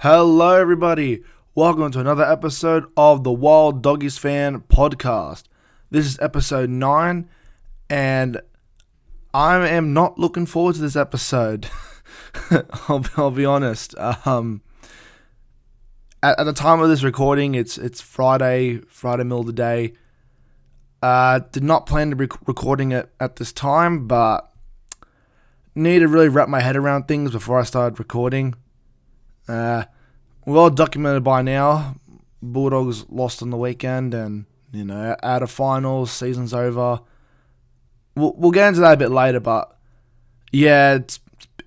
Hello, everybody. Welcome to another episode of the Wild Doggies Fan podcast. This is episode 9, and I am not looking forward to this episode. I'll be honest. At the time of this recording, it's Friday middle of the day. Did not plan to be recording it at this time, but need to really wrap my head around things before I started recording. Well documented by now. Bulldogs lost on the weekend, and out of finals, season's over. We'll get into that a bit later, but yeah, it's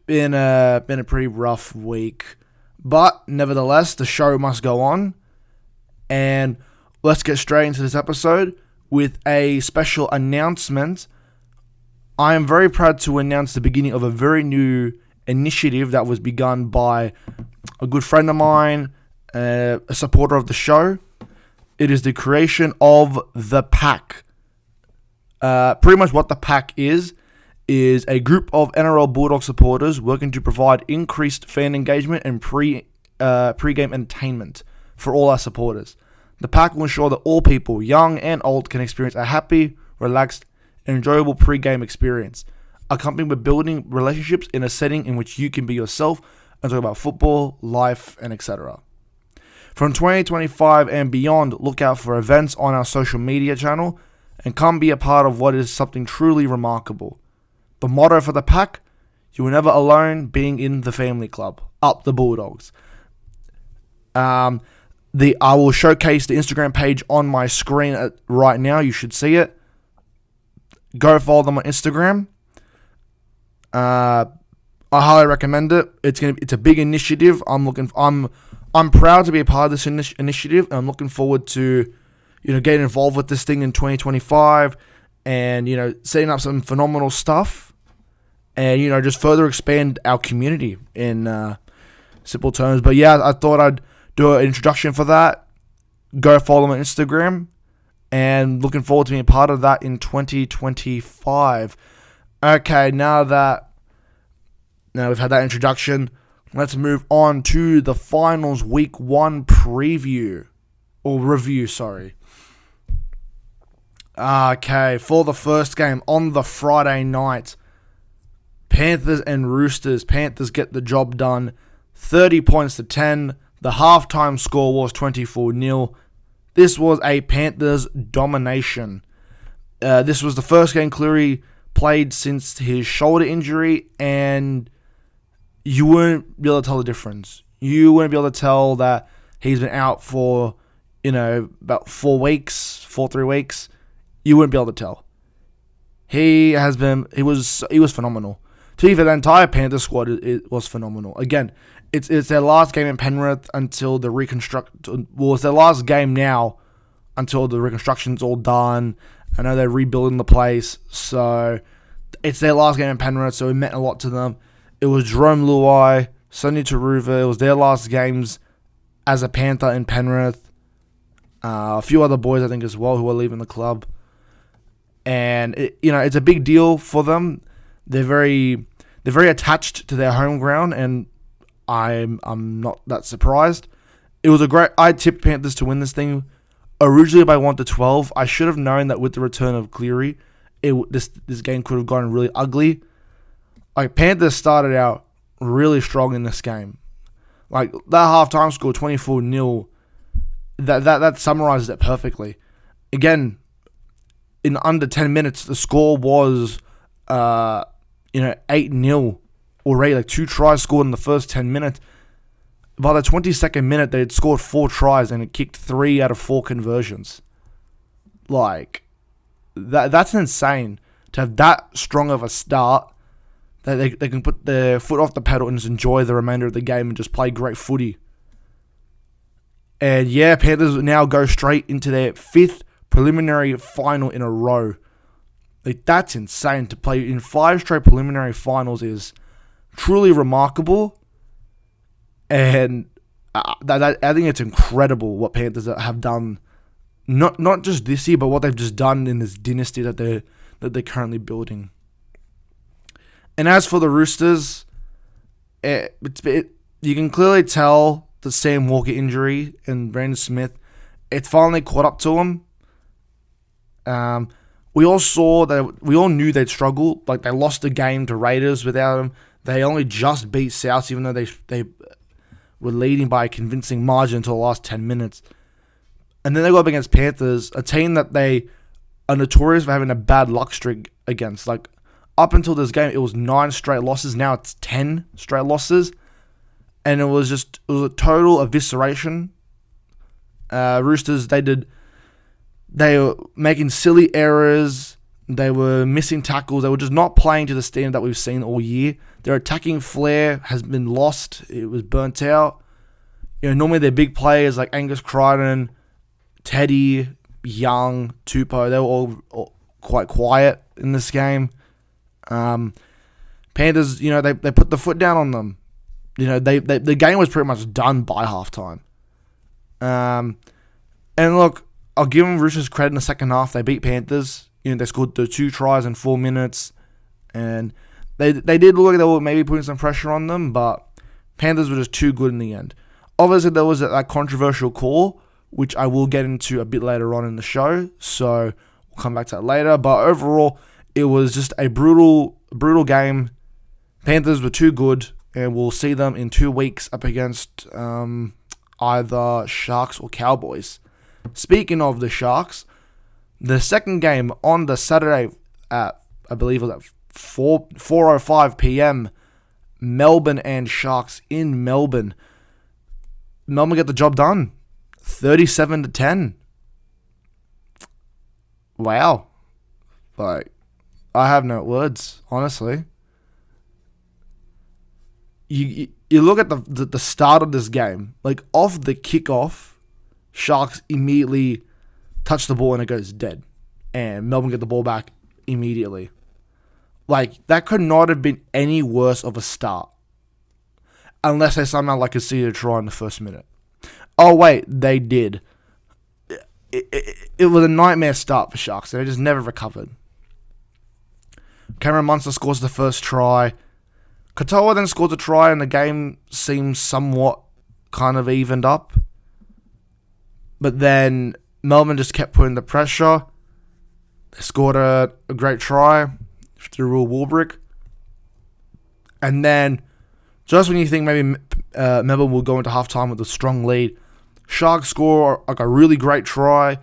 been a pretty rough week. But nevertheless, the show must go on, and let's get straight into this episode with a special announcement. I am very proud to announce the beginning of a very new initiative that was begun by a good friend of mine, a supporter of the show. It is the creation of the Pack. Pretty much what the Pack is a group of NRL Bulldog supporters working to provide increased fan engagement and pre-game entertainment for all our supporters. The Pack will ensure that all people, young and old, can experience a happy, relaxed, and enjoyable pre-game experience, accompanied with building relationships in a setting in which you can be yourself and talk about football, life, and etc. From 2025 and beyond, look out for events on our social media channel and come be a part of what is something truly remarkable. The motto for the Pack: you were never alone, being in the family club. Up the Bulldogs. I will showcase the Instagram page on my screen right now. You should see it. Go follow them on Instagram. I highly recommend it. It's a big initiative. I'm proud to be a part of this initiative, and I'm looking forward to getting involved with this thing in 2025, and setting up some phenomenal stuff, and just further expand our community in simple terms. But yeah, I thought I'd do an introduction for that. Go follow them on Instagram, and looking forward to being a part of that in 2025. Okay, now we've had that introduction, let's move on to the finals week 1 review. Okay, for the first game on the Friday night, Panthers and Roosters. Panthers get the job done, 30 points to 10. The halftime score was 24-0. This was a Panthers domination. This was the first game Cleary played since his shoulder injury, and you wouldn't be able to tell the difference. You wouldn't be able to tell that he's been out for, about 3 weeks. You wouldn't be able to tell. He was phenomenal. To be fair, the entire Panthers squad it was phenomenal. Again, it's their last game in Penrith until the it's their last game now until the reconstruction's all done. I know they're rebuilding the place, so it's their last game in Penrith, so it meant a lot to them. It was Jerome Luai, Sonny Taruva. It was their last games as a Panther in Penrith. A few other boys, I think, as well, who are leaving the club. And it's a big deal for them. They're very attached to their home ground, and I'm not that surprised. It was I tipped Panthers to win this thing originally by 1-12. I should have known that with the return of Cleary, this game could have gone really ugly. Like, Panthers started out really strong in this game. Like, that halftime score, 24-0, that summarizes it perfectly. Again, in under 10 minutes, the score was 8-0 already. Like, 2 tries scored in the first 10 minutes. By the 22nd minute, they had scored 4 tries and it kicked 3 out of 4 conversions. Like, that's insane to have that strong of a start. They can put their foot off the pedal and just enjoy the remainder of the game and just play great footy. And yeah, Panthers now go straight into their 5th preliminary final in a row. Like, that's insane. To play in 5 straight preliminary finals is truly remarkable. And I think it's incredible what Panthers have done. Not just this year, but what they've just done in this dynasty that they're currently building. And as for the Roosters, you can clearly tell the Sam Walker injury and Brandon Smith, it's finally caught up to him. We all knew they'd struggle. Like, they lost the game to Raiders without him. They only just beat South, even though they were leading by a convincing margin until the last 10 minutes. And then they go up against Panthers, a team that they are notorious for having a bad luck streak against. Like, up until this game, it was 9 straight losses. Now it's 10 straight losses. And it was a total evisceration. Roosters, they were making silly errors. They were missing tackles. They were just not playing to the standard that we've seen all year. Their attacking flair has been lost. It was burnt out. Normally their big players like Angus Crichton, Teddy, Young, Tupou, they were all quite quiet in this game. Panthers, they put the foot down on them. The game was pretty much done by halftime. And look, I'll give them Roosters credit in the second half. They beat Panthers. They scored the 2 tries in 4 minutes. And they did look like they were maybe putting some pressure on them, but Panthers were just too good in the end. Obviously, there was that controversial call, which I will get into a bit later on in the show. So we'll come back to that later. But overall, it was just a brutal game. Panthers were too good, and we'll see them in 2 weeks up against either Sharks or Cowboys. Speaking of the Sharks, the second game on the Saturday at, I believe it was at 4:05 p.m., Melbourne and Sharks in Melbourne. Melbourne get the job done. 37-10. Wow. Like, I have no words, honestly. You look at the start of this game, like off the kickoff, Sharks immediately touch the ball and it goes dead. And Melbourne get the ball back immediately. Like, that could not have been any worse of a start. Unless they somehow could see a try in the first minute. Oh, wait, they did. It was a nightmare start for Sharks. They just never recovered. Cameron Munster scores the first try. Katoa then scores a try and the game seems somewhat kind of evened up. But then Melbourne just kept putting the pressure. They scored a great try through Will Warbrick. And then, just when you think maybe Melbourne will go into halftime with a strong lead, Sharks score a really great try.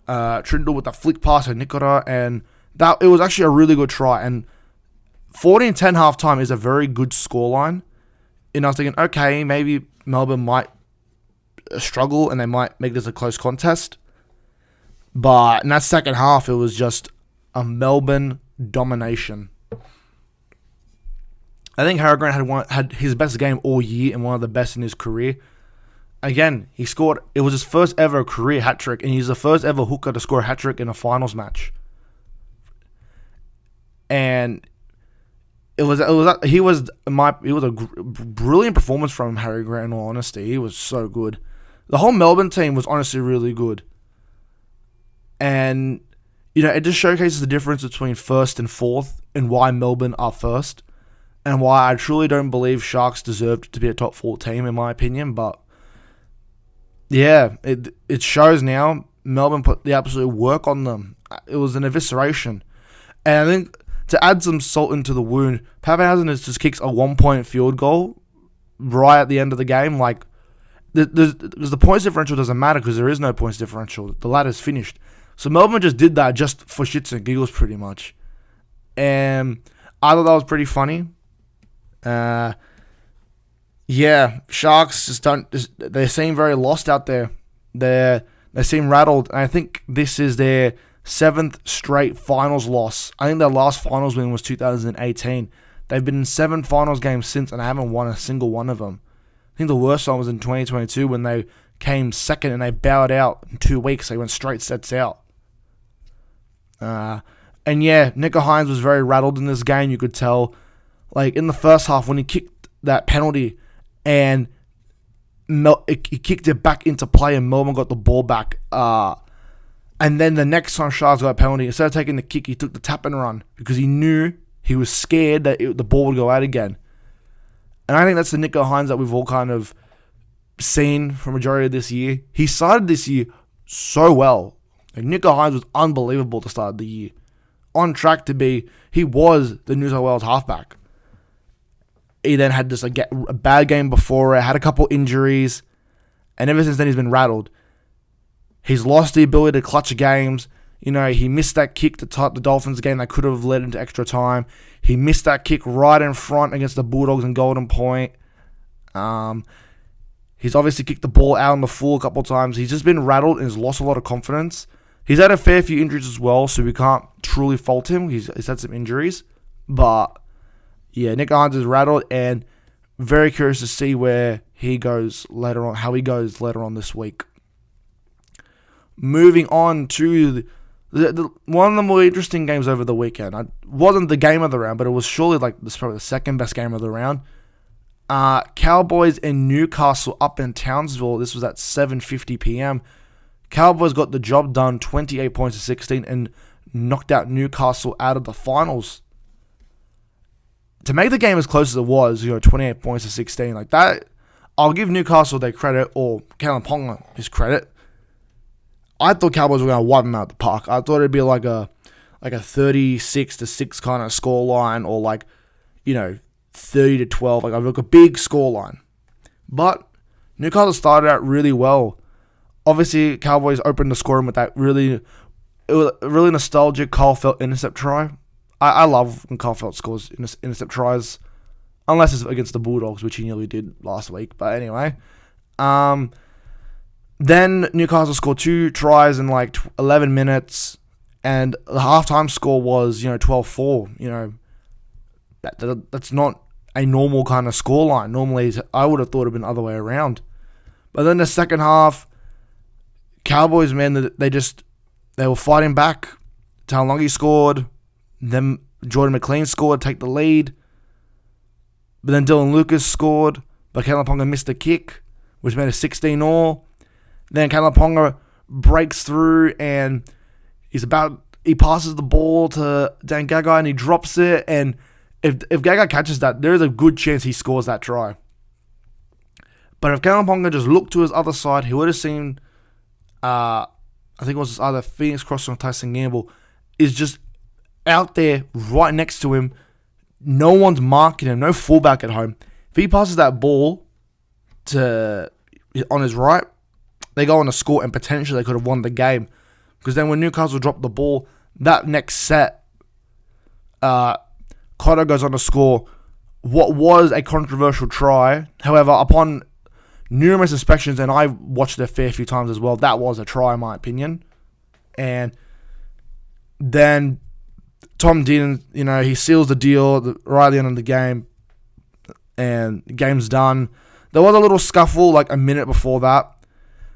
Trindle with a flick pass to Nikora, and it was actually a really good try. And 14-10 halftime is a very good scoreline. And I was thinking, okay, maybe Melbourne might struggle and they might make this a close contest. But in that second half, it was just a Melbourne domination. I think Harry Grant had his best game all year and one of the best in his career. Again, he scored. It was his first ever career hat trick, and he's the first ever hooker to score a hat trick in a finals match. And it was a brilliant performance from Harry Grant. In all honesty, he was so good. The whole Melbourne team was honestly really good, and it just showcases the difference between first and fourth, and why Melbourne are first, and why I truly don't believe Sharks deserved to be a top 4 team in my opinion, but. Yeah, it shows now. Melbourne put the absolute work on them. It was an evisceration. And I think to add some salt into the wound, Pappenhausen just kicks a 1-point field goal right at the end of the game. Like, the points differential doesn't matter because there is no points differential. The ladder's finished. So Melbourne just did that just for shits and giggles pretty much. And I thought that was pretty funny. Yeah, Sharks they seem very lost out there. They seem rattled. And I think this is their 7th straight finals loss. I think their last finals win was 2018. They've been in 7 finals games since, and I haven't won a single one of them. I think the worst one was in 2022 when they came second and they bowed out in 2 weeks. They went straight sets out. And yeah, Nico Hines was very rattled in this game. You could tell, like in the first half when he kicked that penalty, and he kicked it back into play and Melbourne got the ball back. And then the next time Sharks got a penalty, instead of taking the kick, he took the tap and run because he knew he was scared that the ball would go out again. And I think that's the Nico Hines that we've all kind of seen for majority of this year. He started this year so well. Like, Nico Hines was unbelievable to start the year. On track to be, he was the New South Wales halfback. He then had just a bad game before it, had a couple injuries, and ever since then he's been rattled. He's lost the ability to clutch games. You know, he missed that kick to tie the Dolphins game that could have led into extra time. He missed that kick right in front against the Bulldogs in Golden Point. He's obviously kicked the ball out on the full a couple of times. He's just been rattled and has lost a lot of confidence. He's had a fair few injuries as well, so we can't truly fault him. He's had some injuries. But, yeah, Nick Hines is rattled, and very curious to see where he goes later on, how he goes later on this week. Moving on to one of the more interesting games over the weekend. It wasn't the game of the round, but it was surely probably the second best game of the round. Cowboys and Newcastle up in Townsville. This was at 7:50 p.m. Cowboys got the job done, 28 points to 16, and knocked out Newcastle out of the finals. To make the game as close as it was, 28 points to 16, like that, I'll give Newcastle their credit, or Kalen Ponga his credit. I thought Cowboys were going to wipe them out of the park. I thought it'd be like a 36-6 kind of scoreline, or 30-12, like a big scoreline. But Newcastle started out really well. Obviously, Cowboys opened the scoring with that really nostalgic Kyle Feldt intercept try. I love when Kyle Feldt scores intercept tries, unless it's against the Bulldogs, which he nearly did last week. But anyway, then Newcastle scored 2 tries in 11 minutes, and the halftime score was 12-4. That's not a normal kind of scoreline. Normally, I would have thought it'd been the other way around. But then the second half, Cowboys, man, they were fighting back. Taulagi scored. Then Jordan McLean scored to take the lead. But then Dylan Lucas scored. But Kalen Ponga missed a kick, which made it 16-all. Then Kalen Ponga breaks through and he passes the ball to Dan Gagai and he drops it. And if Gagai catches that, there is a good chance he scores that try. But if Kalen Ponga just looked to his other side, he would have seen, I think it was either Phoenix Cross or Tyson Gamble, is just out there right next to him. No one's marking him, no fullback at home. If he passes that ball on his right, they go on to score and potentially they could have won the game. Because then when Newcastle dropped the ball, that next set, Cotto goes on to score what was a controversial try. However, upon numerous inspections, and I watched it a fair few times as well, that was a try in my opinion. And then Tom Dean, he seals the deal right at the end of the game, and the game's done. There was a little scuffle a minute before that.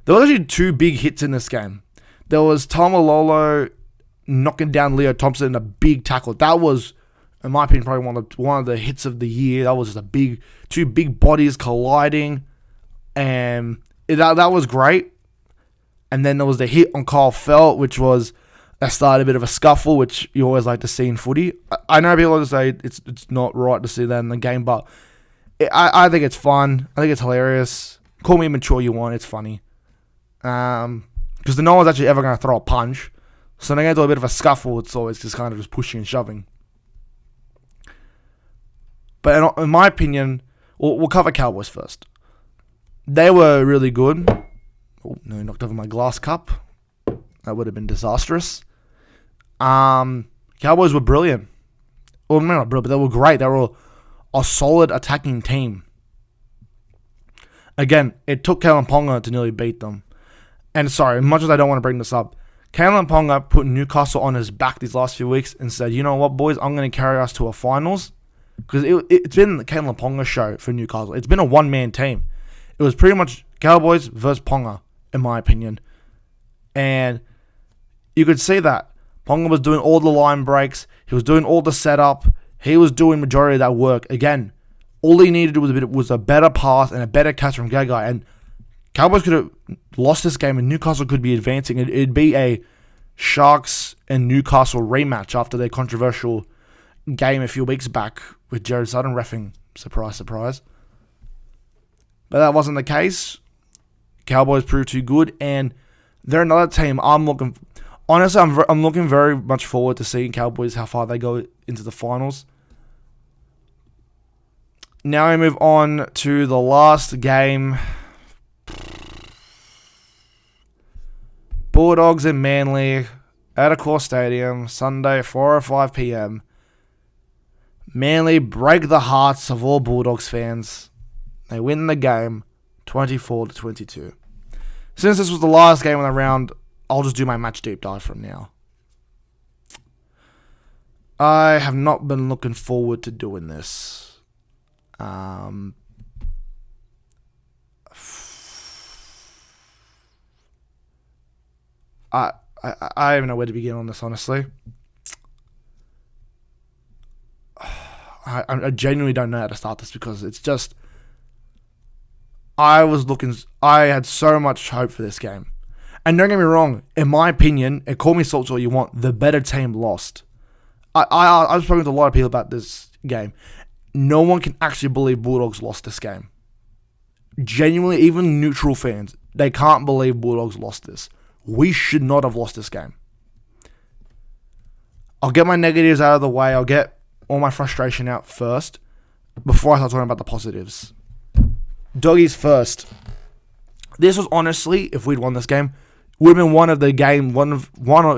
There was actually 2 big hits in this game. There was Tamalolo knocking down Leo Thompson in a big tackle. That was, in my opinion, probably one of the hits of the year. That was just 2 big bodies colliding, and that was great. And then there was the hit on Kyle Feldt, which started a bit of a scuffle, which you always like to see in footy. I know people like to say it's not right to see that in the game, but I think it's fun. I think it's hilarious. Call me immature you want, it's funny. Because no one's actually ever going to throw a punch. So when they get to a bit of a scuffle, it's always just kind of just pushing and shoving. But in my opinion, we'll cover Cowboys first. They were really good. Oh, no, knocked over my glass cup. That would have been disastrous. Cowboys were brilliant. Well, not brilliant, but they were great. They were a solid attacking team. Again, it took Kalen Ponga to nearly beat them. And sorry, much as I don't want to bring this up, Kalen Ponga put Newcastle on his back these last few weeks and said, you know what, boys, I'm going to carry us to a finals. Because it's been the Kalen Ponga show for Newcastle. It's been a one-man team. It was pretty much Cowboys versus Ponga, in my opinion. And you could see that. Ponga was doing all the line breaks. He was doing all the setup. He was doing majority of that work. Again, all he needed was a better pass and a better catch from Gagai. And Cowboys could have lost this game and Newcastle could be advancing. It'd be a Sharks and Newcastle rematch after their controversial game a few weeks back with Jared Sutton reffing. Surprise, surprise. But that wasn't the case. Cowboys proved too good, and they're another team I'm looking very much forward to seeing Cowboys, how far they go into the finals. Now we move on to the last game. Bulldogs in Manly at Accor Stadium, Sunday, 4:05 p.m. Manly break the hearts of all Bulldogs fans. They win the game 24-22. Since this was the last game of the round, I'll just do my match deep dive from now. I have not been looking forward to doing this. I don't even know where to begin on this, honestly. I genuinely don't know how to start this because it's just... I had so much hope for this game. And don't get me wrong, in my opinion, and call me salty all you want, the better team lost. I've spoken to a lot of people about this game. No one can actually believe Bulldogs lost this game. Genuinely, even neutral fans, they can't believe Bulldogs lost this. We should not have lost this game. I'll get my negatives out of the way. I'll get all my frustration out first before I start talking about the positives. Doggies first. This was honestly, if we'd won this game, would have been one of,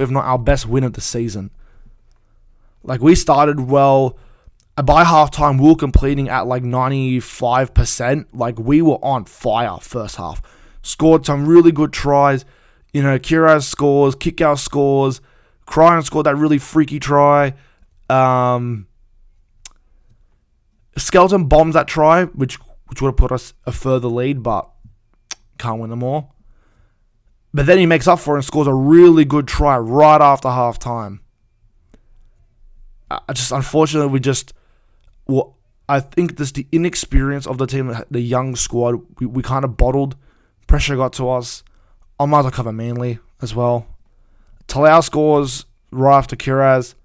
if not our best win of the season. Like, we started well. By halftime, we were completing at like 95%. Like, we were on fire first half. Scored some really good tries. You know, Kiraz scores, Kickout scores, Cryan scored that really freaky try. Skeleton bombs that try, which would have put us a further lead, but can't win them all. But then he makes up for it and scores a really good try right after halftime. Unfortunately, I think this the inexperience of the team, the young squad, we kind of bottled. Pressure got to us. I might as well cover Manly as well. Talau scores right after Kiraz.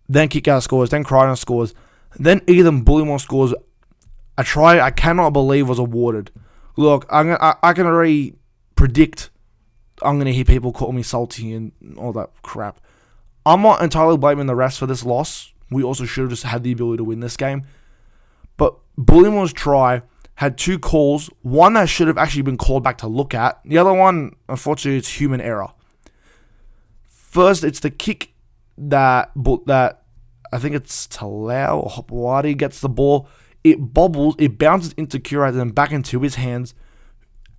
Then Kickout scores. Then Crichton scores. Then Ethan Bullymore scores a try I cannot believe was awarded. Look, I can already predict I'm going to hear people call me salty and all that crap. I'm not entirely blaming the refs for this loss. We also should have just had the ability to win this game. But Bullimore's try had two calls. One that should have actually been called back to look at. The other one, unfortunately, it's human error. First, it's the kick that I think it's Talau or Hopewadi gets the ball. It bobbles, it bounces into Kiraz and then back into his hands.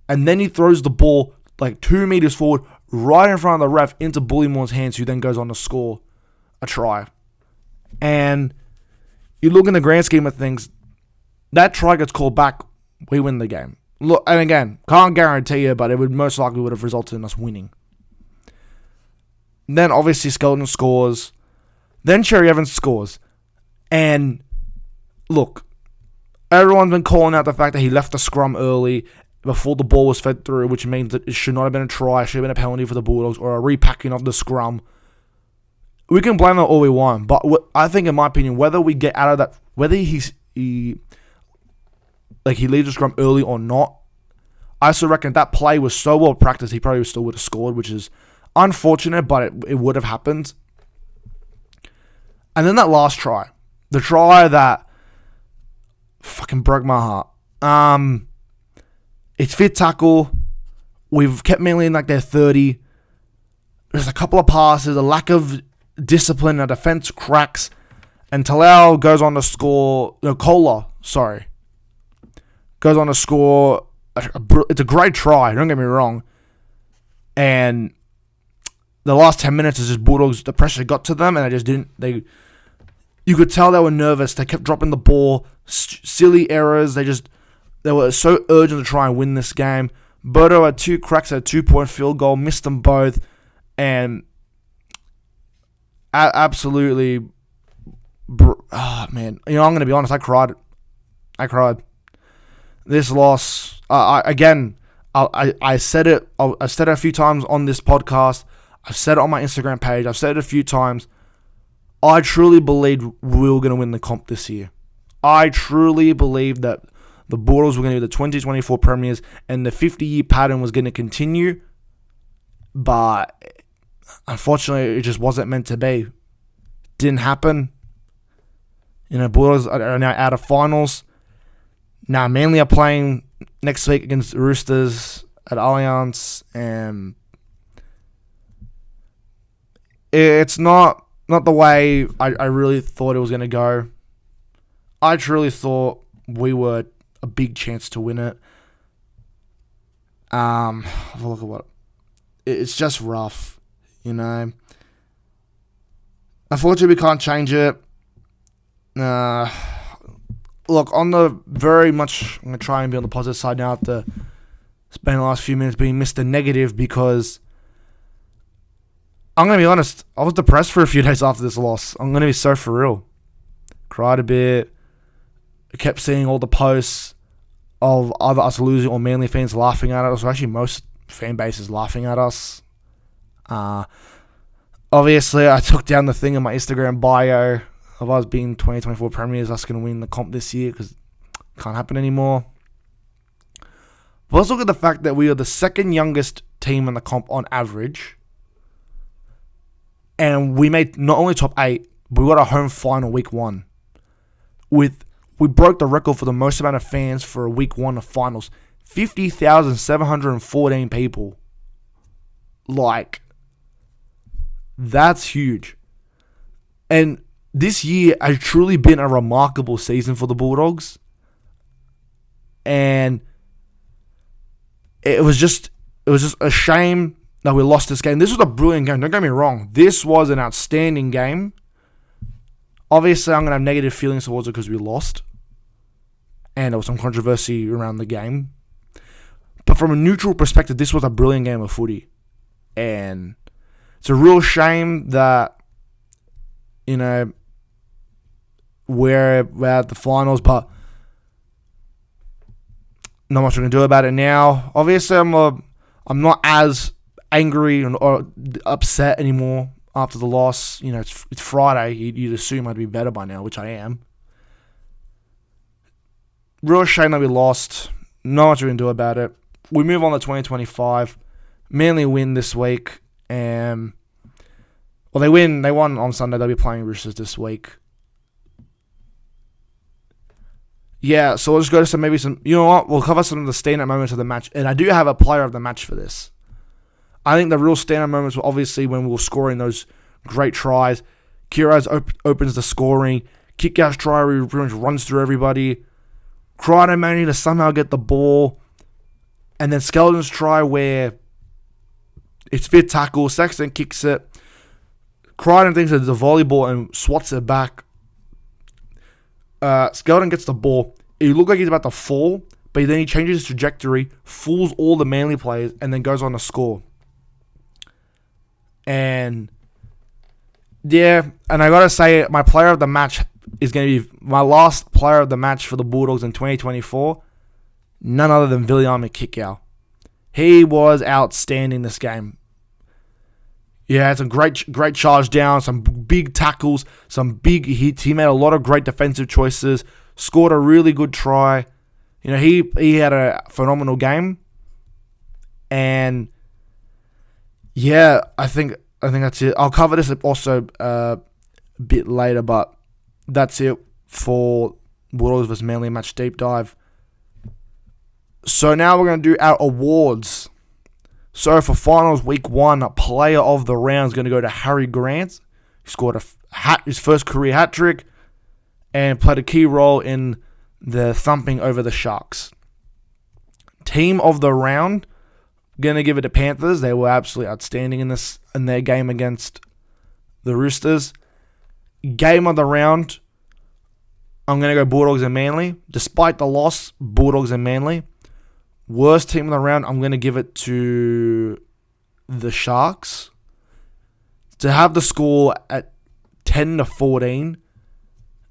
And then he throws the ball like 2 meters forward, right in front of the ref, into Bullimore's hands, who then goes on to score a try. And you look in the grand scheme of things, that try gets called back, we win the game. Look, and again, can't guarantee you, but it would most likely would have resulted in us winning. Then obviously Skeleton scores. Then Cherry Evans scores. And look, everyone's been calling out the fact that he left the scrum early before the ball was fed through, which means that it should not have been a try, should have been a penalty for the Bulldogs, or a repacking of the scrum. We can blame that all we want, but I think, in my opinion, whether we get out of that, whether he leaves the scrum early or not, I still reckon that play was so well practiced, he probably still would have scored, which is unfortunate, but it would have happened. And then that last try, the try that fucking broke my heart. It's fit tackle. We've kept Manly in like their 30. There's a couple of passes, a lack of discipline, a defense cracks, and Talau goes on to score. No, Kohler, sorry, goes on to score. It's a great try. Don't get me wrong. And the last 10 minutes is just Bulldogs. The pressure got to them, and they just didn't. You could tell they were nervous. They kept dropping the ball. Silly errors. They were so urgent to try and win this game. Bodo had 2 cracks at a 2-point field goal, missed them both, and absolutely, man. You know, I'm going to be honest. I cried. This loss, I said it. I've said it a few times on this podcast. I've said it on my Instagram page. I've said it a few times. I truly believed we were going to win the comp this year. I truly believe that The Bulldogs were going to be the 2024 premiers, and the 50-year pattern was going to continue. But unfortunately, it just wasn't meant to be. Didn't happen. Bulldogs are now out of finals. Now, Manly are playing next week against the Roosters at Allianz, and it's not the way I really thought it was going to go. I truly thought we were a big chance to win it. Have a look at what it's just rough, Unfortunately, we can't change it. Look, I'm going to try and be on the positive side now after spending the last few minutes being Mr. Negative, because I'm going to be honest, I was depressed for a few days after this loss. I'm going to be so for real. Cried a bit. I kept seeing all the posts of either us losing or Manly fans laughing at us, or actually most fan bases laughing at us. Obviously, I took down the thing in my Instagram bio of us being 2024 premiers, us going to win the comp this year, because it can't happen anymore. But let's look at the fact that we are the second youngest team in the comp on average. And we made not only top 8, but we got a home final week 1. We broke the record for the most amount of fans for a week 1 of finals. 50,714 people. That's huge. And this year has truly been a remarkable season for the Bulldogs. And it was just a shame that we lost this game. This was a brilliant game. Don't get me wrong. This was an outstanding game. Obviously, I'm going to have negative feelings towards it because we lost. And there was some controversy around the game. But from a neutral perspective, this was a brilliant game of footy. And it's a real shame that, we're at the finals, but not much we can do about it now. Obviously, I'm not as angry or upset anymore after the loss. It's Friday. You'd assume I'd be better by now, which I am. Real shame that we lost. Not much we can do about it. We move on to 2025. Manly win this week. They won on Sunday. They'll be playing Roosters this week. Yeah, so we'll just go to we'll cover some of the standout moments of the match. And I do have a player of the match for this. I think the real standout moments were obviously when we were scoring those great tries. Kiraz opens the scoring. Kick-out try where he pretty much runs through everybody. Crichton managing to somehow get the ball. And then Skeleton's try where it's fit tackle. Sexton kicks it. Crichton thinks it's a volleyball and swats it back. Skeleton gets the ball. It looked like he's about to fall, but then he changes his trajectory, fools all the Manly players, and then goes on to score. And yeah, and I gotta say, my player of the match is going to be my last player of the match for the Bulldogs in 2024. None other than Viliame Kikau. He was outstanding this game. Yeah, it's a great charge down, some big tackles, some big hits. He made a lot of great defensive choices, scored a really good try. He had a phenomenal game. And yeah, I think that's it. I'll cover this also a bit later, but that's it for Bulldogs vs Manly match deep dive. So now we're going to do our awards. So for finals week 1, player of the round is going to go to Harry Grant. He scored his first career hat trick and played a key role in the thumping over the Sharks. Team of the round, going to give it to Panthers. They were absolutely outstanding in their game against the Roosters. Game of the round, I'm going to go Bulldogs and Manly. Despite the loss, Bulldogs and Manly. Worst team of the round, I'm going to give it to the Sharks. To have the score at 10-14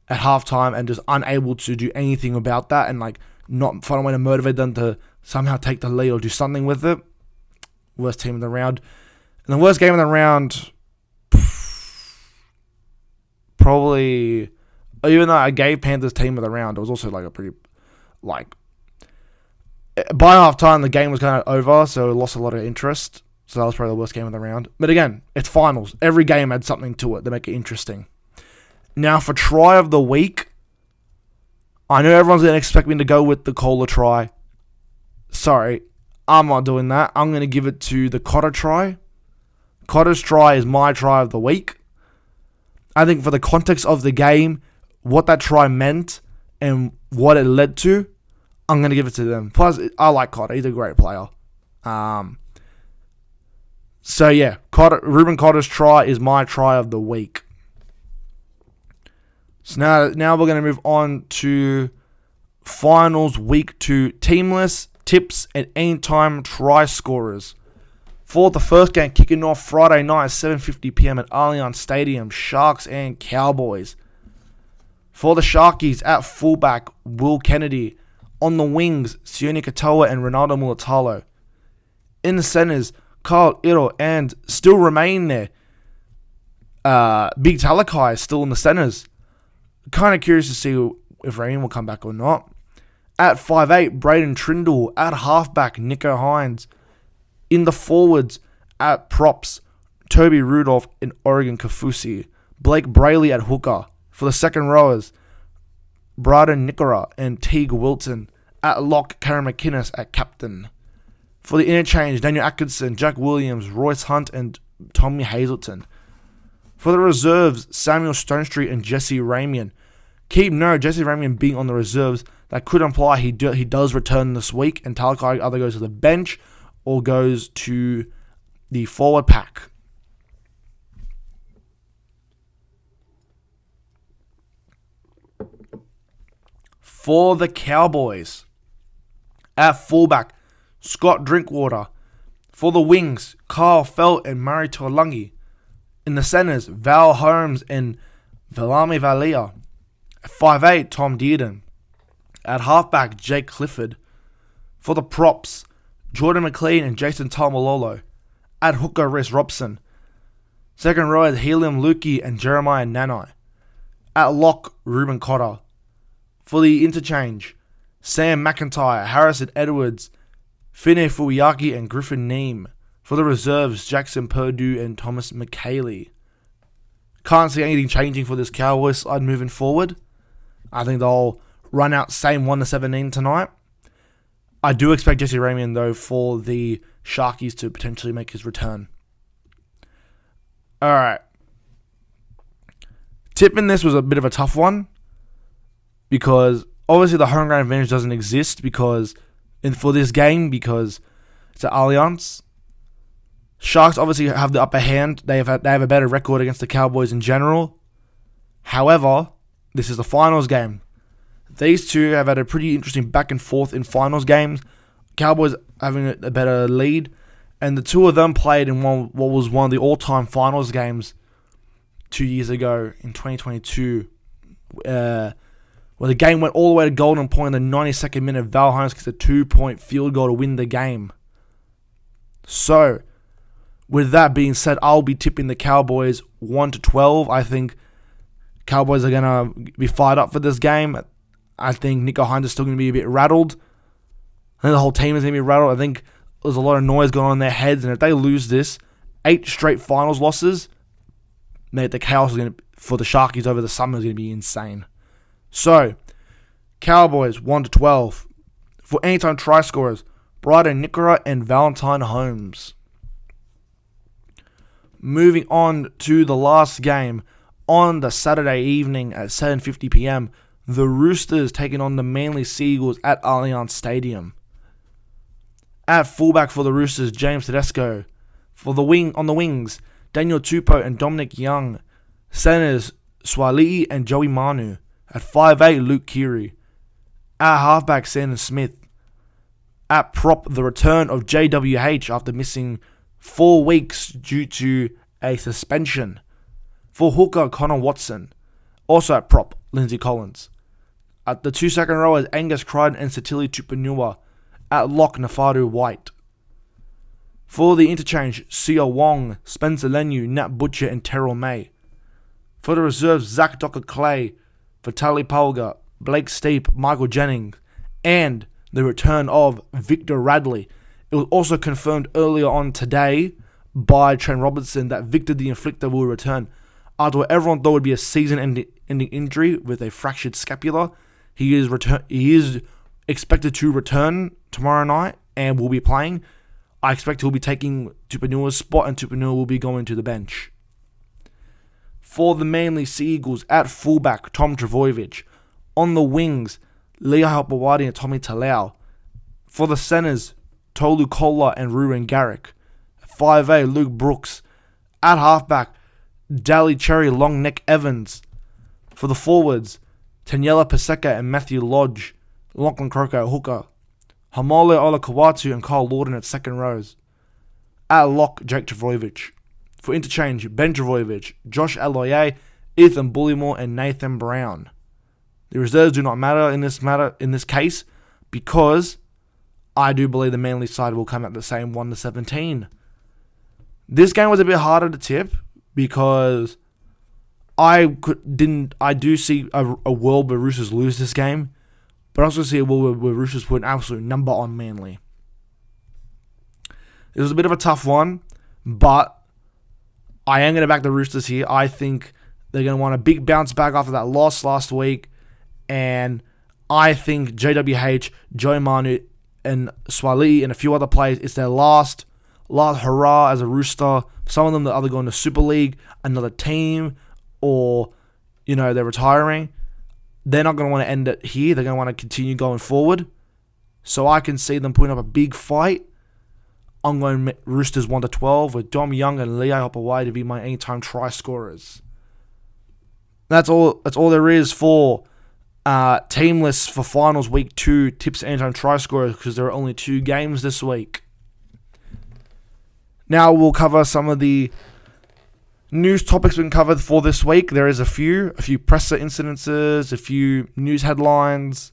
at halftime and just unable to do anything about that and not find a way to motivate them to somehow take the lead or do something with it. Worst team of the round. And the worst game of the round, probably, even though I gave Panthers team of the round, it was also a pretty, By half time, the game was kind of over, so it lost a lot of interest. So that was probably the worst game of the round. But again, it's finals. Every game had something to it to make it interesting. Now, for try of the week, I know everyone's going to expect me to go with the Kohler try. Sorry, I'm not doing that. I'm going to give it to the Cotter try. Cotter's try is my try of the week. I think for the context of the game, what that try meant and what it led to, I'm going to give it to them. Plus, I like Cotter. He's a great player. So yeah, Ruben Cotter's try is my try of the week. So now we're going to move on to finals week 2 teamless tips and anytime try scorers. For the first game kicking off Friday night at 7:50 p.m. at Allianz Stadium, Sharks and Cowboys. For the Sharkies, at fullback, Will Kennedy. On the wings, Sione Katoa and Ronaldo Mulatalo. In the centers, Carl Ito and still remain there. Big Talakai is still in the centers. Kind of curious to see if Rain will come back or not. At 5'8", Braden Trindle. At halfback, Nico Hines. In the forwards, at props, Toby Rudolph and Oregon Kafusi. Blake Brayley at hooker. For the second rowers, Braden Nickora and Teague Wilton. At lock, Karen McInnes at captain. For the interchange, Daniel Atkinson, Jack Williams, Royce Hunt and Tommy Hazelton. For the reserves, Samuel Stonestreet and Jesse Ramian. Keep note, Jesse Ramian being on the reserves, that could imply he does return this week, and Talakai either goes to the bench or goes to the forward pack. For the Cowboys, at fullback, Scott Drinkwater. For the wings, Kyle Felt and Murray Tuolungi. In the centers, Val Holmes and Velami Valia. At 5'8", Tom Dearden. At halfback, Jake Clifford. For the props, Jordan McLean and Jason Talmalolo. At hooker, Rhys Robson. Second row, Helium Lukey and Jeremiah Nanai. At lock, Ruben Cotter. For the interchange, Sam McIntyre, Harrison Edwards, Fine Fuyaki and Griffin Neem. For the reserves, Jackson Purdue and Thomas McKaylee. Can't see anything changing for this Cowboys side moving forward. I think they'll run out same 1-17 tonight. I do expect Jesse Ramian, though, for the Sharkies to potentially make his return. Alright. Tipping this was a bit of a tough one, because obviously the home ground advantage doesn't exist for this game because it's at Allianz. Sharks obviously have the upper hand. They have a better record against the Cowboys in general. However, this is the finals game. These two have had a pretty interesting back and forth in finals games. Cowboys having a better lead, and the two of them played in what was one of the all-time finals games 2 years ago in 2022, where the game went all the way to golden point in the 92nd minute. Val Holmes gets a 2-point field goal to win the game. So, with that being said, I'll be tipping the Cowboys 1-12. I think Cowboys are going to be fired up for this game. I think Nico Hines is still going to be a bit rattled. I think the whole team is going to be rattled. I think there's a lot of noise going on in their heads, and if they lose this, 8 straight finals losses, mate, the chaos for the Sharkies over the summer is going to be insane. So, Cowboys 1-12. For anytime try scorers, Braden Nickora and Valentine Holmes. Moving on to the last game on the Saturday evening at 7:50 p.m. The Roosters taking on the Manly Seagulls at Allianz Stadium. At fullback for the Roosters, James Tedesco. On the wings, Daniel Tupou and Dominic Young. Centers, Swali'i and Joey Manu. At 5'8", Luke Keary. At halfback, Sandon Smith. At prop, the return of JWH after missing 4 weeks due to a suspension. For hooker, Connor Watson. Also at prop, Lindsay Collins. At the 2 second rowers, Angus Crichton and Satili Tupanua. At lock, Nafadu White. For the interchange, Sia Wong, Spencer Lenu, Nat Butcher and Terrell May. For the reserves, Zach Docker Clay, Vitaly Pulga, Blake Steep, Michael Jennings, and the return of Victor Radley. It was also confirmed earlier on today by Trent Robinson that Victor the Inflictor will return. After what everyone thought would be a season-ending injury with a fractured scapula, he is expected to return tomorrow night and will be playing. I expect he'll be taking Tupanua's spot, and Tupanua will be going to the bench. For the Manly Sea Eagles, at fullback, Tom Trbojevic. On the wings, Leah Hopewadi and Tommy Talau. For the centres, Tolu Kola and Ruben Garrick. 5A, Luke Brooks. At halfback, Daly Cherry, Long Neck Evans. For the forwards, Taniela Paseka and Matthew Lodge. Lachlan Croker at hooker. Hamole Olakawatu and Kyle Lawton at second rows. At lock, Jake Trbojevic. For interchange, Ben Trbojevic, Josh Aloye, Ethan Bullymore and Nathan Brown. The reserves do not matter in this case because I do believe the Manly side will come out the same 1-17. This game was a bit harder to tip because I do see a world where Roosters lose this game, but I also see a world where Roosters put an absolute number on Manly. It was a bit of a tough one, but I am going to back the Roosters here. I think they're going to want a big bounce back after that loss last week, and I think JWH, Joey Manu, and Swali and a few other players, it's their last hurrah as a Rooster. Some of them are either going to Super League, another team, or, they're retiring. They're not going to want to end it here. They're going to want to continue going forward. So I can see them putting up a big fight. I'm going Roosters 1-12 with Dom Young and Leo Hopeway to be my anytime try scorers. That's all there is for team lists for finals week 2 tips anytime try scorers, because there are only 2 games this week. Now we'll cover some of the news topics being covered for this week. There is a few presser incidences, a few news headlines,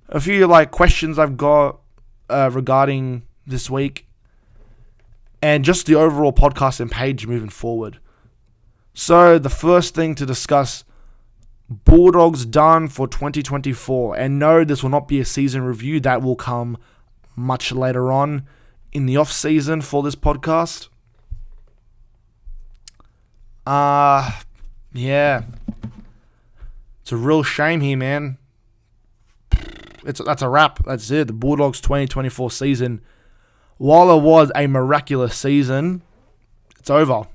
a few questions I've got regarding this week, and just the overall podcast and page moving forward. So the first thing to discuss, Bulldogs done for 2024. And no, this will not be a season review. That will come much later on in the off season for this podcast. Yeah. It's a real shame here, man. That's a wrap. That's it. The Bulldogs 2024 season, while it was a miraculous season, it's over.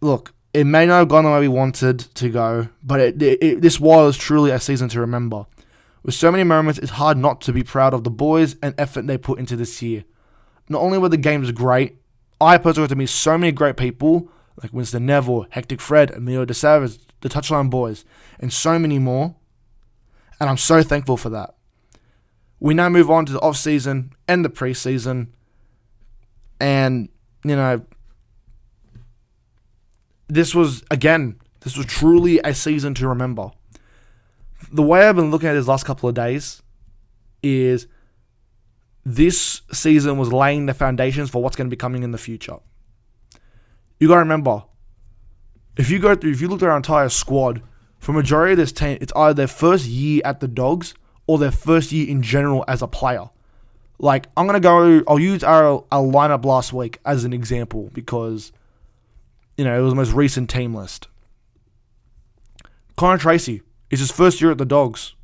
Look, it may not have gone the way we wanted to go, but this was truly a season to remember. With so many moments, it's hard not to be proud of the boys and effort they put into this year. Not only were the games great, I personally got to meet so many great people like Winston Neville, Hectic Fred, Emilio De Savage, the Touchline Boys, and so many more. And I'm so thankful for that. We now move on to the off-season and the pre-season. And, this was truly a season to remember. The way I've been looking at this last couple of days is this season was laying the foundations for what's going to be coming in the future. You got to remember, if you look at our entire squad, for majority of this team, it's either their first year at the Dogs or their first year in general as a player. I'll use our lineup last week as an example because, it was the most recent team list. Connor Tracy is his first year at the Dogs.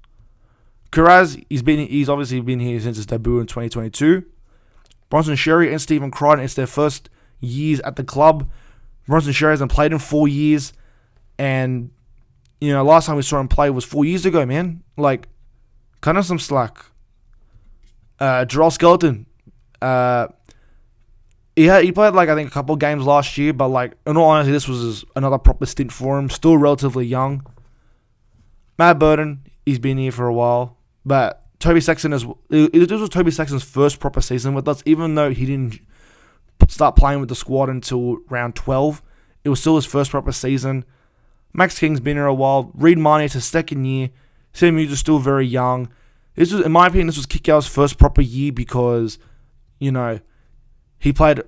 Kuraz, he's obviously been here since his debut in 2022. Bronson Sherry and Stephen Crichton, it's their first years at the club. Bronson Sherry hasn't played in 4 years, and last time we saw him play was 4 years ago, man. Kind of some slack. Jarrell Skeleton, he played I think a couple games last year, but in all honesty, this was another proper stint for him. Still relatively young. Matt Burton, he's been here for a while, but Toby Sexton this was Toby Sexton's first proper season with us, even though he didn't start playing with the squad until round 12. It was still his first proper season. Max King's been here a while. Reid Marnie, it's his second year. Sam Hughes is still very young. This was, in my opinion, Kikau's first proper year because, he played,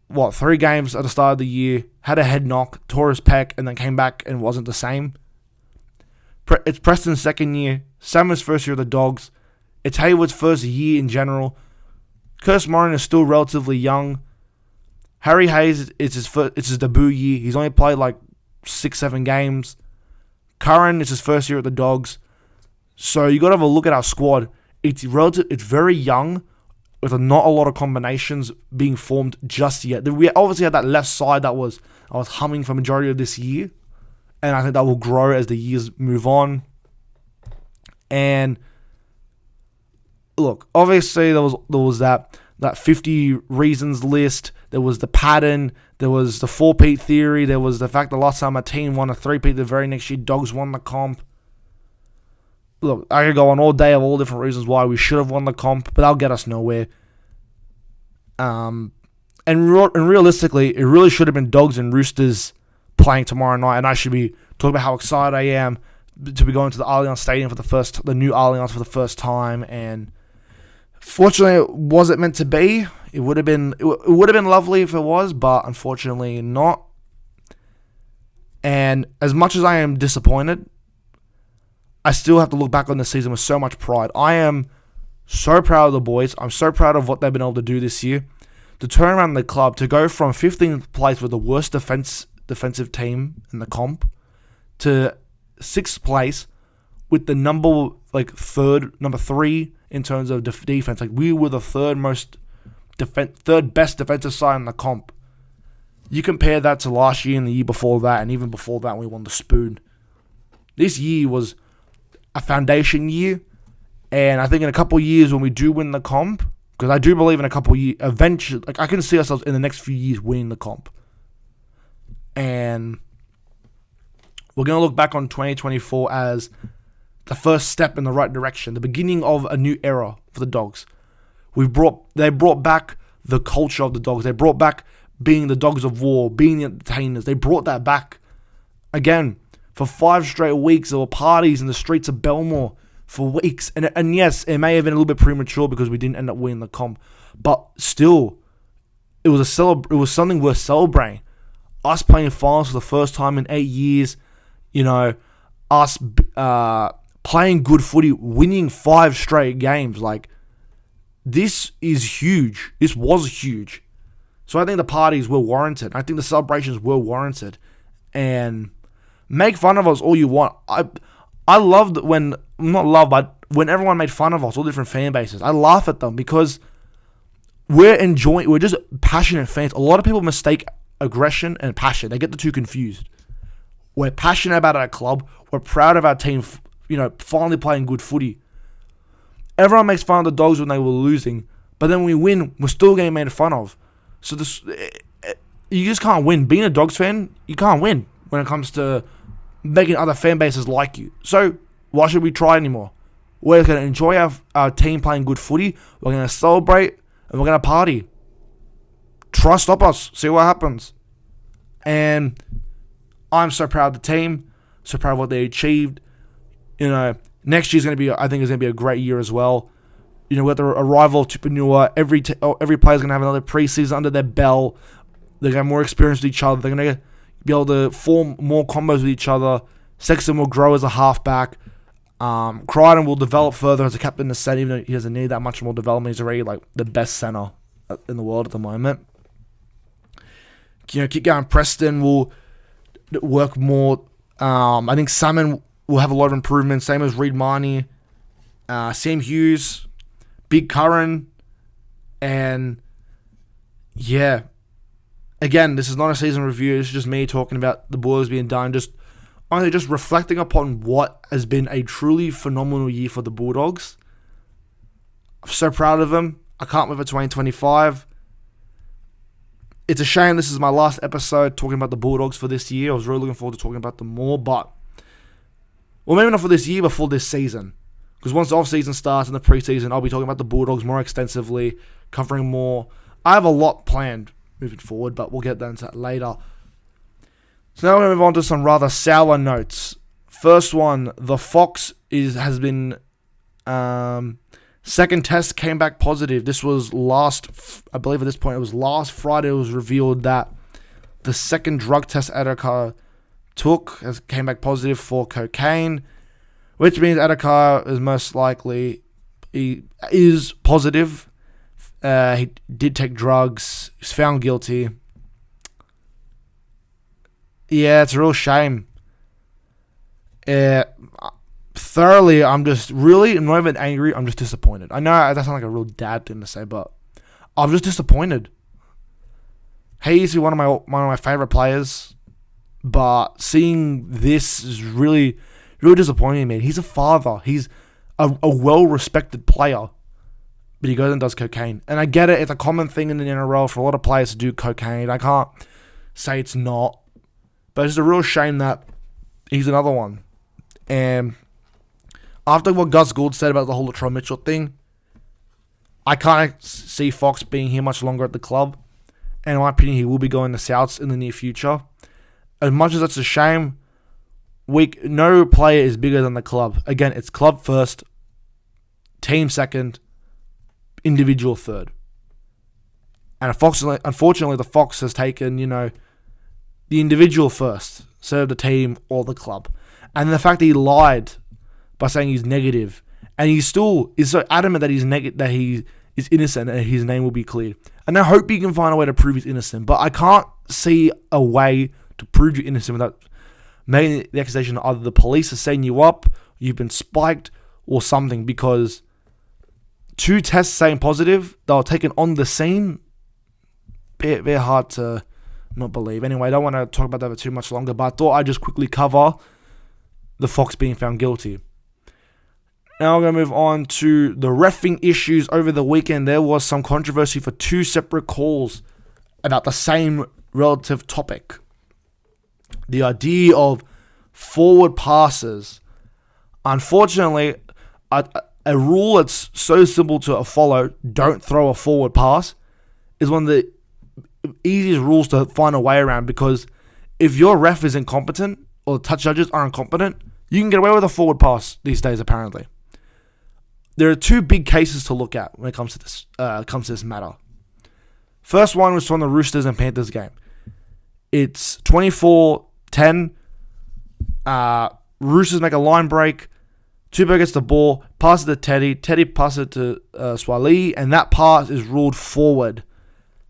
3 games at the start of the year, had a head knock, tore his pec, and then came back and wasn't the same. It's Preston's second year. Salmon's first year of the Dogs. It's Hayward's first year in general. Curtis Morin is still relatively young. Harry Hayes, it's his debut year. He's only played like 6-7 games. Curran, it's his first year at the Dogs. So you got to have a look at our squad. It's very young, with not a lot of combinations being formed just yet. We obviously had that left side that was humming for majority of this year, and I think that will grow as the years move on. And look, obviously there was that 50 reasons list. There was the pattern. There was the 4-peat theory. There was the fact that last time a team won a 3-peat, the very next year Dogs won the comp. Look, I could go on all day of all different reasons why we should have won the comp, but that'll get us nowhere. And realistically, it really should have been Dogs and Roosters playing tomorrow night, and I should be talking about how excited I am to be going to the Allianz Stadium the new Allianz for the first time. And fortunately, it wasn't meant to be. It would have been lovely if it was, but unfortunately not. And as much as I am disappointed, I still have to look back on the season with so much pride. I am so proud of the boys. I'm so proud of what they've been able to do this year. To turn around the club, to go from 15th place with the worst defensive team in the comp to 6th place with the number 3 in terms of defense. Like, we were the third best defensive side in the comp. You compare that to last year and the year before that, and even before that, we won the Spoon. This year was a foundation year, and I think in a couple of years when we do win the comp, because I do believe in a couple of years, eventually, I can see ourselves in the next few years winning the comp. And we're going to look back on 2024 as the first step in the right direction, the beginning of a new era for the Dogs. They brought back the culture of the Dogs. They brought back being the Dogs of War, being the entertainers. They brought that back. Again, for 5 straight weeks, there were parties in the streets of Belmore for weeks. And yes, it may have been a little bit premature because we didn't end up winning the comp. But still, it was something worth celebrating. Us playing finals for the first time in 8 years, us playing good footy, winning 5 straight games. Like, this is huge. This was huge. So I think the parties were warranted. I think the celebrations were warranted. And make fun of us all you want. I loved when everyone made fun of us, all different fan bases. I laugh at them because we're just passionate fans. A lot of people mistake aggression and passion. They get the two confused. We're passionate about our club. We're proud of our team, finally playing good footy. Everyone makes fun of the Dogs when they were losing, but then when we win, we're still getting made fun of. So you just can't win. Being a Dogs fan, you can't win when it comes to making other fan bases like you. So why should we try anymore? We're going to enjoy our team playing good footy. We're going to celebrate, and we're going to party. Try to stop us. See what happens. And I'm so proud of the team. So proud of what they achieved. Next year's going to be, I think, is going to be a great year as well. With the arrival of Tupanua, every player's going to have another preseason under their belt. They're going to have more experience with each other. They're going to be able to form more combos with each other. Sexton will grow as a halfback. Crichton will develop further as a captain in the set, even though he doesn't need that much more development. He's already the best center in the world at the moment. Keep going. Preston will work more. I think Salmon will have a lot of improvements. Same as Reid Marnie, Sam Hughes, Big Curran, and yeah. Again, this is not a season review. It's just me talking about the Boilers being done. Just reflecting upon what has been a truly phenomenal year for the Bulldogs. I'm so proud of them. I can't wait for 2025. It's a shame this is my last episode talking about the Bulldogs for this year. I was really looking forward to talking about them more, but maybe not for this year, but for this season. Because once the off-season starts and the preseason, I'll be talking about the Bulldogs more extensively, covering more. I have a lot planned moving forward, but we'll get into that later. So now we're going to move on to some rather sour notes. First one, the Fox has been second test came back positive. This was I believe at this point it was last Friday. It was revealed that the second drug test Adokar came back positive for cocaine. which means Adakar is most likely he is positive. He did take drugs. He's found guilty. Yeah, it's a real shame. Thoroughly, I'm just really not even angry. I'm just disappointed. I know that sounds like a real dad thing to say, but I'm just disappointed. He used to be one of my favorite players, but seeing this is really, really disappointing, man. He's a father. He's a well-respected player, but he goes and does cocaine. And I get it. It's a common thing in the NRL for a lot of players to do cocaine. I can't say it's not, but it's a real shame that he's another one. And after what Gus Gould said about the whole Latrell Mitchell thing, I can't see Fox being here much longer at the club. And in my opinion, he will be going to Souths in the near future. As much as that's a shame, no player is bigger than the club. Again, it's club first, team second, individual third. And unfortunately, the Fox has taken, the individual first, serve the team or the club. And the fact that he lied by saying he's negative, and he still is so adamant that that he is innocent and his name will be cleared. And I hope he can find a way to prove he's innocent, but I can't see a way to prove you're innocent without making the accusation that either the police are setting you up, you've been spiked, or something, because 2 tests saying positive, they were taken on the scene. Very hard to not believe. Anyway, I don't want to talk about that for too much longer, but I thought I'd just quickly cover the Fox being found guilty. Now we're going to move on to the reffing issues over the weekend. There was some controversy for 2 separate calls about the same relative topic. The idea of forward passes. Unfortunately, a rule that's so simple to follow, don't throw a forward pass, is one of the easiest rules to find a way around, because if your ref is incompetent or the touch judges are incompetent, you can get away with a forward pass these days, apparently. There are 2 big cases to look at when it comes to this matter. First one was from the Roosters and Panthers game. It's 24-10. Roosters make a line break. Tupou gets the ball, passes to Teddy. Teddy passes it to Swali, and that pass is ruled forward.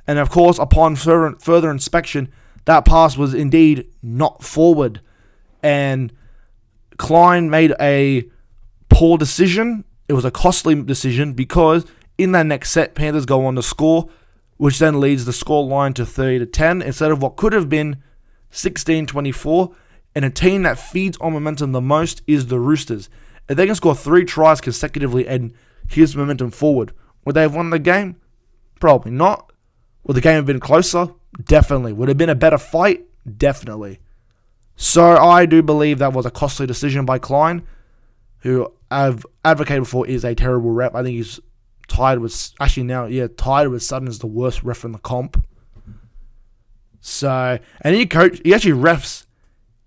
And of course, upon further inspection, that pass was indeed not forward. And Klein made a poor decision. It was a costly decision, because in that next set, Panthers go on to score, which then leads the score line to 30-10 instead of what could have been 16-24. And a team that feeds on momentum the most is the Roosters. If they can score 3 tries consecutively and keep momentum forward, would they have won the game? Probably not. Would the game have been closer? Definitely. Would it have been a better fight? Definitely. So I do believe that was a costly decision by Klein, who I've advocated for is a terrible rep. I think he's tied with Sutton as the worst ref in the comp. So, and he actually refs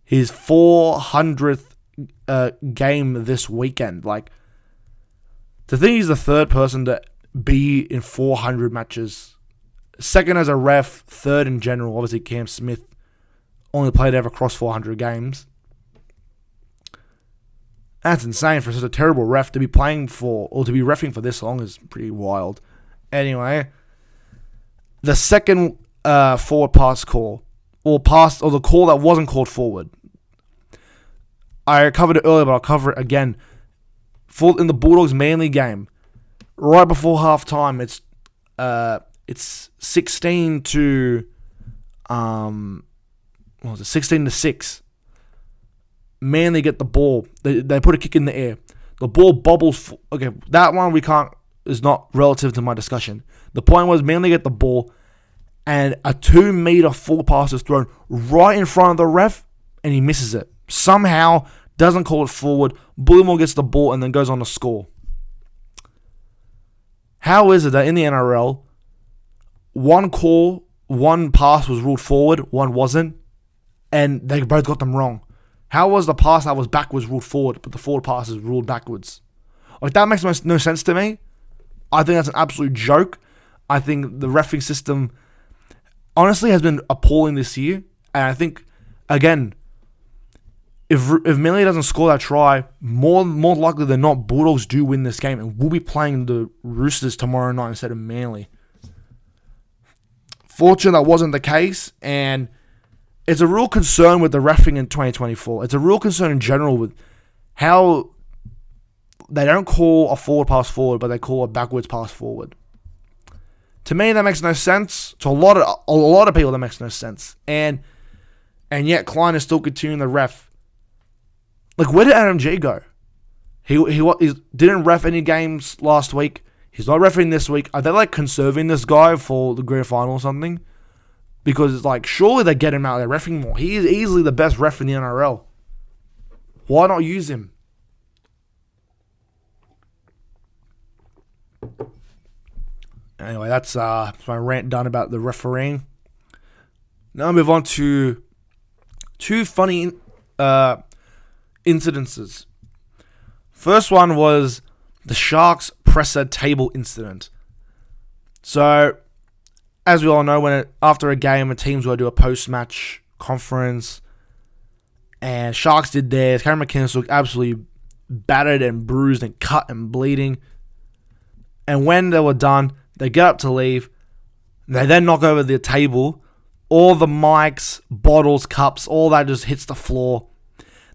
his 400th game this weekend. Like, to think he's the 3rd person to be in 400 matches. 2nd as a ref, 3rd in general. Obviously, Cam Smith only played ever across 400 games. That's insane for such a terrible ref to be playing for, or to be reffing for this long, is pretty wild. Anyway, the second forward pass call, or the call that wasn't called forward. I covered it earlier, but I'll cover it again. In the Bulldogs Manly game, right before halftime, it's 16 to 16-6. Manly get the ball. They put a kick in the air. The ball bobbles. Okay, that one is not relative to my discussion. The point was Manly get the ball, and a 2-meter forward pass is thrown right in front of the ref, and he misses it. Somehow doesn't call it forward. Bullimore gets the ball and then goes on to score. How is it that in the NRL, one pass was ruled forward, one wasn't, and they both got them wrong? How was the pass that was backwards ruled forward, but the forward pass is ruled backwards? Like, that makes no sense to me. I think that's an absolute joke. I think the reffing system, honestly, has been appalling this year. And I think, again, if Manly doesn't score that try, more likely than not, Bulldogs do win this game, and we'll be playing the Roosters tomorrow night instead of Manly. Fortunately, that wasn't the case, and it's a real concern with the reffing in 2024. It's a real concern in general with how they don't call a forward pass forward, but they call a backwards pass forward. To me, that makes no sense. To a lot of people, that makes no sense. And yet, Klein is still continuing the ref. Like, where did Adam G go? He didn't ref any games last week. He's not refereeing this week. Are they, like, conserving this guy for the grand final or something? Because it's like, surely they get him out there reffing more. He is easily the best ref in the NRL. Why not use him? Anyway, that's my rant done about the refereeing. Now I'll move on to two funny incidences. First one was the Sharks presser table incident. So, as we all know, after a game, a team's got to do a post-match conference, and Sharks did theirs. Cameron McInnes looked absolutely battered and bruised and cut and bleeding. And when they were done, they get up to leave. They then knock over the table. All the mics, bottles, cups, all that just hits the floor.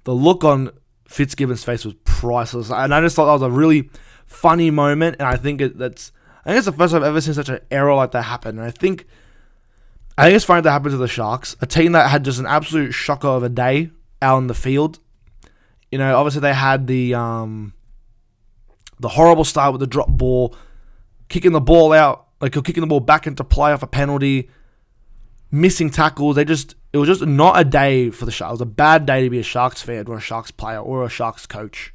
The look on Fitzgibbon's face was priceless. And I just thought that was a really funny moment. And I think it's the first time I've ever seen such an error like that happen. And I think it's funny that happened to the Sharks. A team that had just an absolute shocker of a day out in the field. You know, obviously they had the horrible start with the drop ball, kicking the ball out, like kicking the ball back into play off a penalty, missing tackles. It was just not a day for the Sharks. It was a bad day to be a Sharks fan or a Sharks player or a Sharks coach.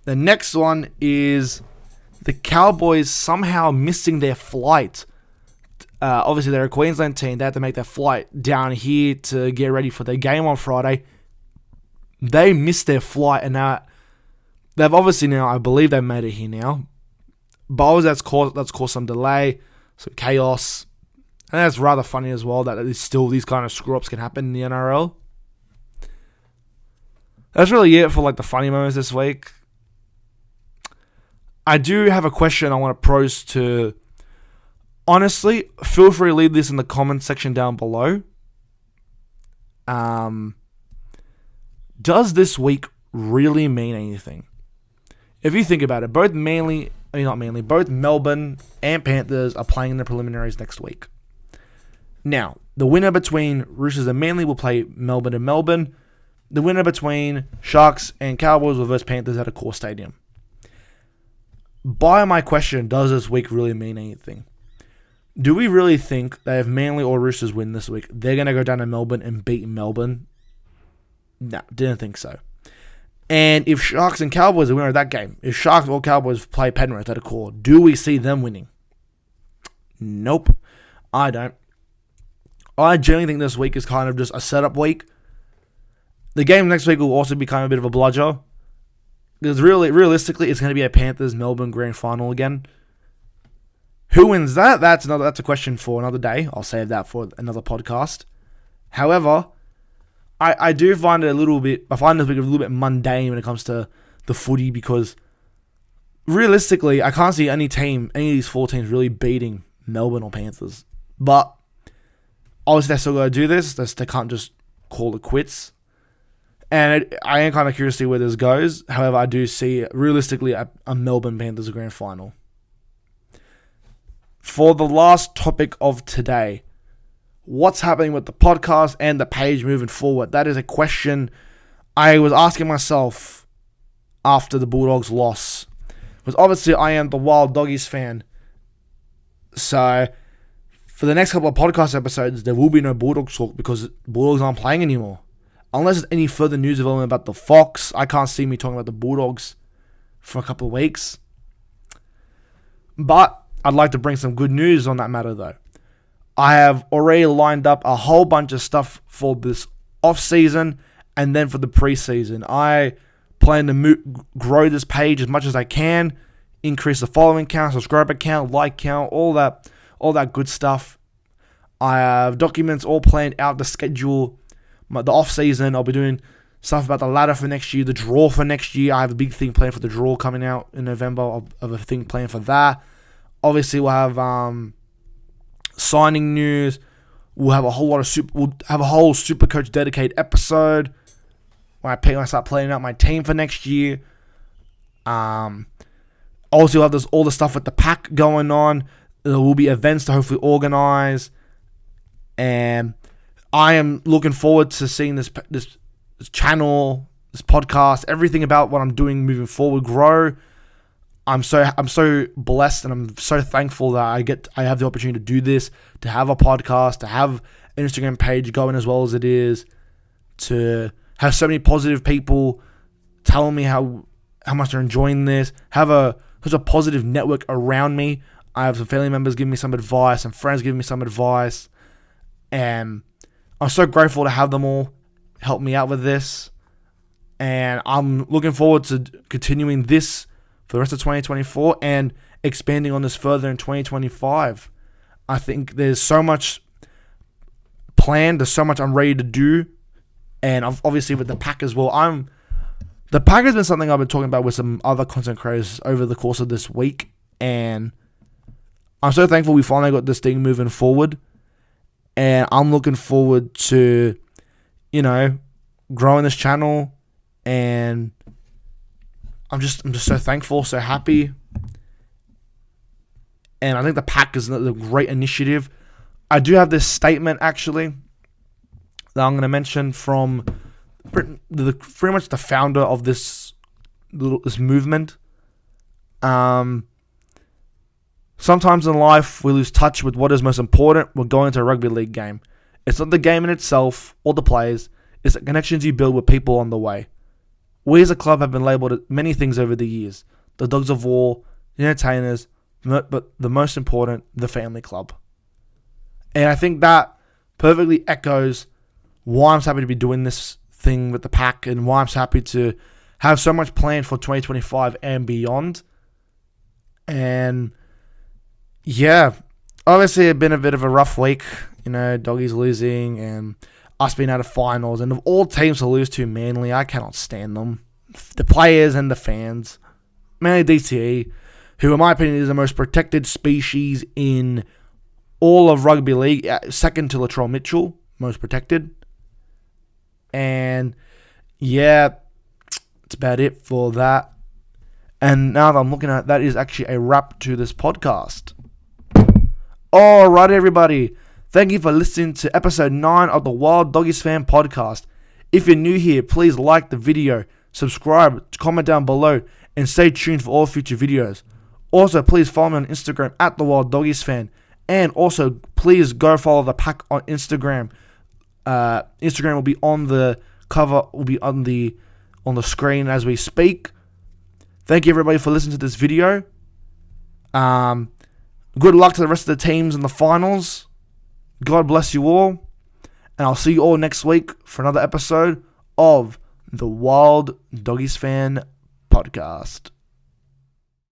The next one is the Cowboys somehow missing their flight. Obviously, they're a Queensland team. They had to make their flight down here to get ready for their game on Friday. They missed their flight, and now they've obviously I believe they've made it here now. But obviously that's caused some delay, some chaos. And that's rather funny as well that these kind of screw-ups can happen in the NRL. That's really it for the funny moments this week. I do have a question I want to pose to... Honestly, feel free to leave this in the comment section down below. Does this week really mean anything? If you think about it, both Melbourne and Panthers are playing in the preliminaries next week. Now, the winner between Roosters and Manly will play Melbourne and Melbourne. The winner between Sharks and Cowboys will versus Panthers at a core stadium. By my question, does this week really mean anything? Do we really think that if Manly or Roosters win this week, they're going to go down to Melbourne and beat Melbourne? No, didn't think so. And if Sharks and Cowboys are winner of that game, if Sharks or Cowboys play Penrith at a core, do we see them winning? Nope, I don't. I generally think this week is kind of just a setup week. The game next week will also be kind of a bit of a bludger. Because realistically, it's going to be a Panthers-Melbourne grand final again. Who wins that? That's a question for another day. I'll save that for another podcast. However, I do find it I find this week a little bit mundane when it comes to the footy because realistically, I can't see any of these four teams really beating Melbourne or Panthers. But obviously, they still got to do this. They can't just call it quits. And I am kind of curious to see where this goes. However, I do see realistically a Melbourne Panthers grand final. For the last topic of today, what's happening with the podcast and the page moving forward? That is a question I was asking myself after the Bulldogs loss. Because obviously I am the Wild Doggies fan. So for the next couple of podcast episodes, there will be no Bulldogs talk because Bulldogs aren't playing anymore. Unless there's any further news development about the Fox, I can't see me talking about the Bulldogs for a couple of weeks. But I'd like to bring some good news on that matter though. I have already lined up a whole bunch of stuff for this off-season and then for the pre-season. I plan to grow this page as much as I can, increase the following count, subscriber count, like count, all that good stuff. I have documents all planned out to schedule the off-season. I'll be doing stuff about the ladder for next year, the draw for next year. I have a big thing planned for the draw coming out in November. Of a thing planned for that. Obviously, we'll have signing news. We'll have a whole lot of We'll have a whole Super Coach dedicated episode when I start planning out my team for next year. Also, we'll have all the stuff with the pack going on. There will be events to hopefully organize, and I am looking forward to seeing this channel, this podcast, everything about what I'm doing moving forward grow. I'm so blessed, and I'm so thankful that I have the opportunity to do this, to have a podcast, to have an Instagram page going as well as it is, to have so many positive people telling me how much they're enjoying this, have such a positive network around me. I have some family members giving me some advice, and friends giving me some advice, and I'm so grateful to have them all help me out with this, and I'm looking forward to continuing this for the rest of 2024 and expanding on this further in 2025. I think there's so much planned, there's so much I'm ready to do, and obviously with the pack as well. The pack has been something I've been talking about with some other content creators over the course of this week, and I'm so thankful we finally got this thing moving forward, and I'm looking forward to, growing this channel, and I'm just so thankful, so happy, and I think the pack is a great initiative. I do have this statement actually that I'm going to mention from pretty much the founder of this movement. Sometimes in life we lose touch with what is most important. We're going to a rugby league game. It's not the game in itself or the players. It's the connections you build with people on the way. We as a club have been labelled many things over the years. The Dogs of War, the entertainers, but the most important, the family club. And I think that perfectly echoes why I'm so happy to be doing this thing with the pack, and why I'm so happy to have so much planned for 2025 and beyond. And yeah, obviously it's been a bit of a rough week, Doggies losing and us being out of finals, and of all teams to lose to, Manly, I cannot stand them. The players and the fans. Manly DTE, who in my opinion is the most protected species in all of rugby league, second to Latrell Mitchell, most protected. And yeah, that's about it for that. And now that I'm looking at it, that is actually a wrap to this podcast. Alright, everybody. Thank you for listening to episode 9 of the Wild Doggies Fan podcast. If you're new here, please like the video, subscribe, comment down below, and stay tuned for all future videos. Also, please follow me on Instagram at the Wild Doggies Fan, and also please go follow the pack on Instagram. Instagram will be on the cover, will be on the screen as we speak. Thank you everybody for listening to this video. Good luck to the rest of the teams in the finals. God bless you all. And I'll see you all next week for another episode of the Wild Doggies Fan podcast.